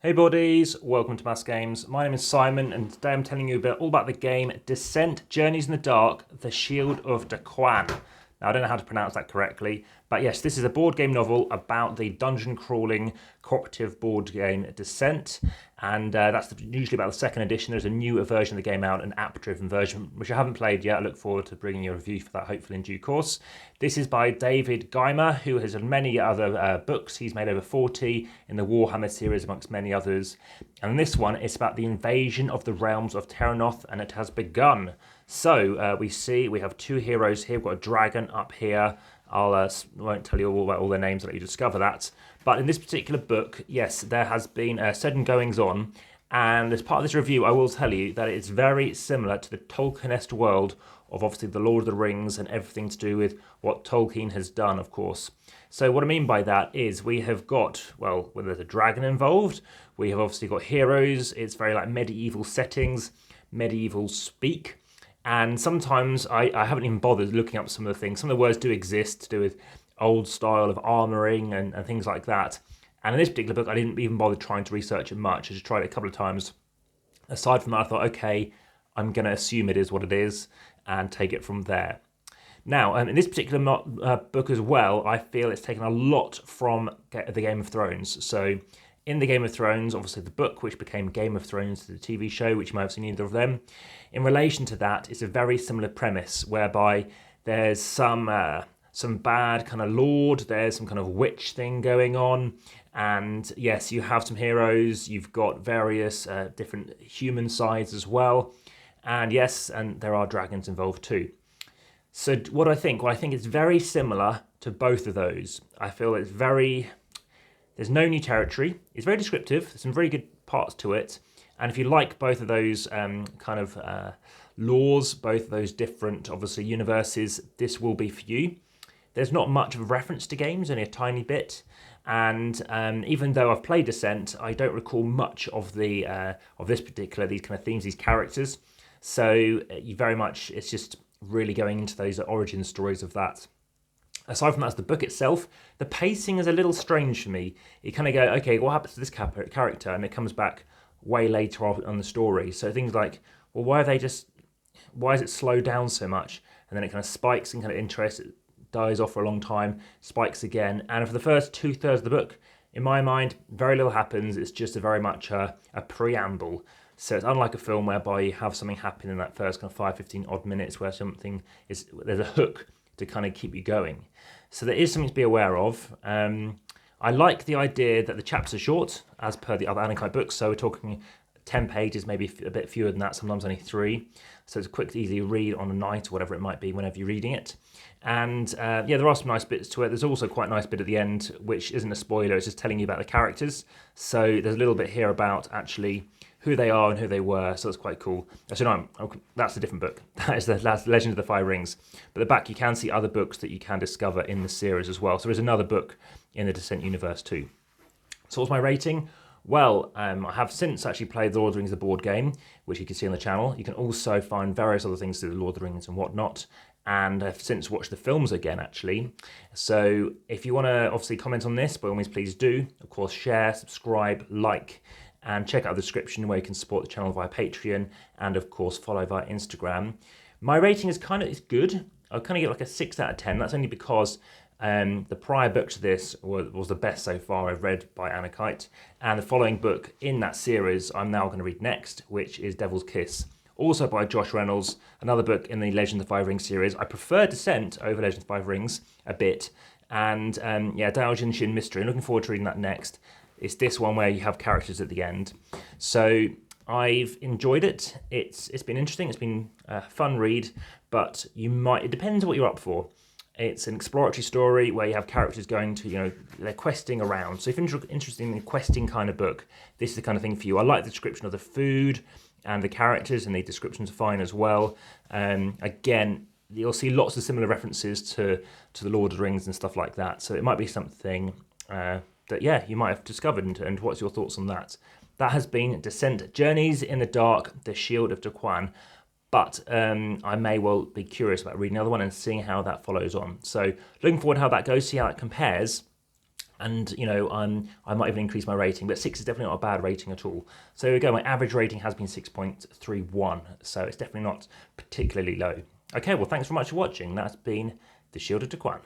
Hey buddies, welcome to Mass Games. My name is Simon and today I'm telling you all about the game Descent, Journeys in the Dark, the Shield of Daqan. Now I don't know how to pronounce that correctly, but yes, this is a board game novel about the dungeon crawling cooperative board game Descent, and that's usually about the second edition. There's a newer version of the game out, an app-driven version, which I haven't played yet. I look forward to bringing you a review for that hopefully in due course. This is by David Geimer, who has done many other books. He's made over 40 in the Warhammer series amongst many others. And this one is about the invasion of the realms of Terranoth, and it has begun. So we have two heroes here. We've got a dragon up here. I won't tell you all about all their names, I'll let you discover that. But in this particular book, yes, there has been certain goings on. And as part of this review, I will tell you that it's very similar to the Tolkien-esque world of obviously the Lord of the Rings and everything to do with what Tolkien has done, of course. So what I mean by that is we have got, well, when there's a dragon involved, we have obviously got heroes. It's very like medieval settings, medieval speak. And sometimes I haven't even bothered looking up some of the things. Some of the words do exist to do with old style of armouring and things like that. And in this particular book, I didn't even bother trying to research it much. I just tried it a couple of times. Aside from that, I thought, okay, I'm going to assume it is what it is and take it from there. Now, in this particular book as well, I feel it's taken a lot from the Game of Thrones. So in the Game of Thrones, obviously the book, which became Game of Thrones, the TV show, which you might have seen either of them. In relation to that, it's a very similar premise whereby there's some bad kind of lord, there's some kind of witch thing going on. And yes, you have some heroes, you've got various different human sides as well. And yes, and there are dragons involved too. So what do I think? Well, I think it's very similar to both of those. I feel there's no new territory. It's very descriptive. There's some very good parts to it. And if you like both of those laws, both of those different, obviously, universes, this will be for you. There's not much of a reference to games, only a tiny bit. And even though I've played Descent, I don't recall much of these kind of themes, these characters. So you very much, it's just really going into those origin stories of that. Aside from that, the book itself, the pacing is a little strange for me. You kind of go, okay, what happens to this character? And it comes back way later on the story. So things like, well, why is it slowed down so much? And then it kind of spikes in kind of interest, it dies off for a long time, spikes again. And for the first 2/3 of the book, in my mind, very little happens. It's just very much a preamble. So it's unlike a film whereby you have something happen in that first kind of 5-15 odd minutes where there's a hook to kind of keep you going. So there is something to be aware of. I like the idea that the chapters are short, as per the other Aconyte books. So we're talking 10 pages, maybe a bit fewer than that, sometimes only 3. So it's a quick, easy read on a night or whatever it might be whenever you're reading it. And there are some nice bits to it. There's also quite a nice bit at the end, which isn't a spoiler. It's just telling you about the characters. So there's a little bit here about actually who they are and who they were, so that's quite cool. So no, that's a different book. That is the Legend of the Five Rings. But at the back, you can see other books that you can discover in the series as well. So there's another book in the Descent universe too. So what's my rating? Well, I have since actually played the Lord of the Rings, the board game, which you can see on the channel. You can also find various other things to the Lord of the Rings and whatnot. And I've since watched the films again, actually. So if you want to obviously comment on this, by all means, please do. Of course, share, subscribe, like, and check out the description where you can support the channel via Patreon and, of course, follow via Instagram. My rating is it's good. I'll kind of get like a 6 out of 10. That's only because the prior book to this was the best so far I've read by Aconyte. And the following book in that series I'm now going to read next, which is Devil's Kiss. Also by Josh Reynolds, another book in the Legend of the Five Rings series. I prefer Descent over Legend of the Five Rings a bit. And Daojin Shin Mystery. I'm looking forward to reading that next. It's this one where you have characters at the end. So I've enjoyed it. It's been interesting. It's been a fun read, but it depends on what you're up for. It's an exploratory story where you have characters going to, they're questing around. So if you're interested in a questing kind of book, this is the kind of thing for you. I like the description of the food and the characters, and the descriptions are fine as well. Again, you'll see lots of similar references to the Lord of the Rings and stuff like that. So it might be something that you might have discovered, and what's your thoughts on that? That has been Descent, Journeys in the Dark, the Shield of Daqan. But I may well be curious about reading another one and seeing how that follows on. So looking forward to how that goes, see how it compares. And, you know, I might even increase my rating, but 6 is definitely not a bad rating at all. So there we go, my average rating has been 6.31, so it's definitely not particularly low. Okay, well, thanks very much for watching. That's been the Shield of Daqan.